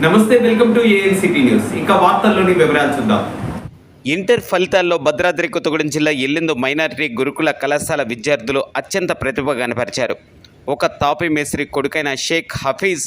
నమస్తే, welcome to ANCT news. ఇక వార్తల్లోని వివరాలు చూద్దాం. ఇంటర్ ఫలితాల్లో భద్రాద్రి కొత్తగూడెం జిల్లా ఎల్లిందు మైనారిటీ గురుకుల కళాశాల విద్యార్థులు అత్యంత ప్రతిభ కనపరిచారు. ఒక తాపీ మేస్త్రి కొడుకైన షేక్ హఫీజ్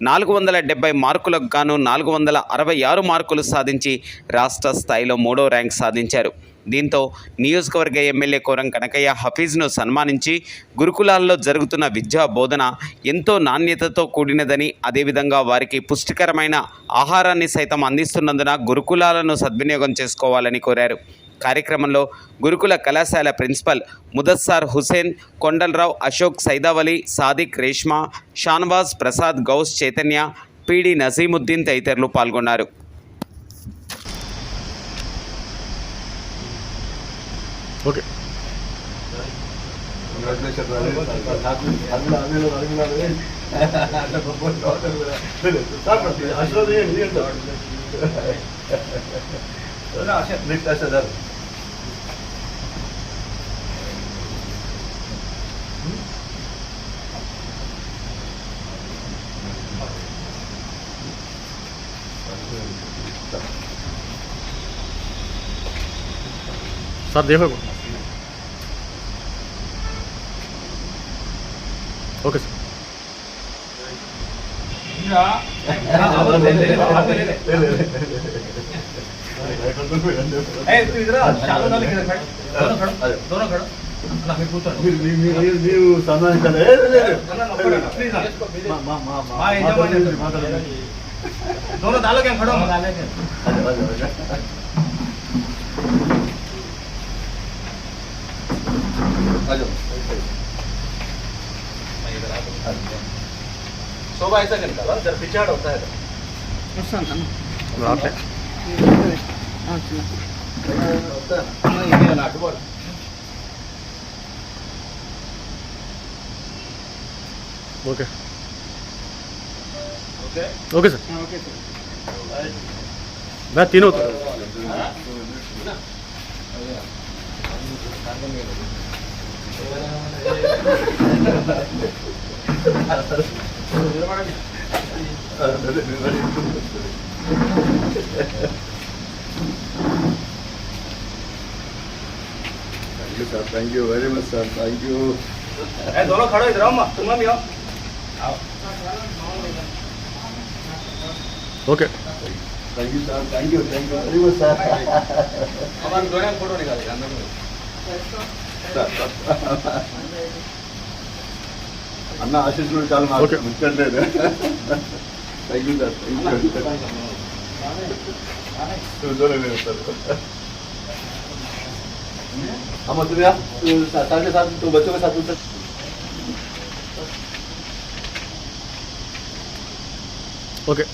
470 మార్కులకు గాను 466 మార్కులు సాధించి రాష్ట్ర స్థాయిలో 3వ ర్యాంక్ సాధించారు. దీంతో నియోజకవర్గ ఎమ్మెల్యే కోరం కనకయ్య హఫీజ్ను సన్మానించి గురుకులాల్లో జరుగుతున్న విద్యా బోధన ఎంతో నాణ్యతతో కూడినదని, అదేవిధంగా వారికి పుష్టికరమైన ఆహారాన్ని సైతం అందిస్తున్నందున గురుకులాలను సద్వినియోగం చేసుకోవాలని కోరారు. కార్యక్రమంలో గురుకుల కళాశాల ప్రిన్సిపల్ ముదస్సార్ హుసేన్, కొండలరావు, అశోక్, సైదావలి, సాదిక్, రేష్మా, షానవాజ్, ప్రసాద్, గౌస్, చైతన్య, పీడి నజీముద్దీన్ తదితరులు పాల్గొన్నారు. ఓకే, सर देखो. Okay sir. दोनों डालो क्या खड़ो शोभा ऐसा करता है जब पिछाड़ होता है ओके ओके सर. मैं तीनों thank you very much sir. Thank you. दोनों खड़ो इधर आओ, तुम भी आओ. Okay. Thank you sir. Thank you very much sir. हमारे दोनों फोटो निकालेगा अंदर में. అన్న ఆశీస్సులు చాలా నాకు ముచ్చట్లేదు. Thank you sir. हम साथ के साथ तो बच्चों के साथ ओके.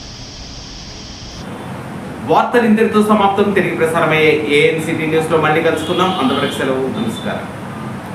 వార్తలు ఇంతటితో సమాప్తం. తిరిగి ప్రసారమయ్యే ఏఎన్సిటీ న్యూస్లో మళ్ళీ కలుసుకుందాం. అంతవరకు సెలవు. నమస్కారం.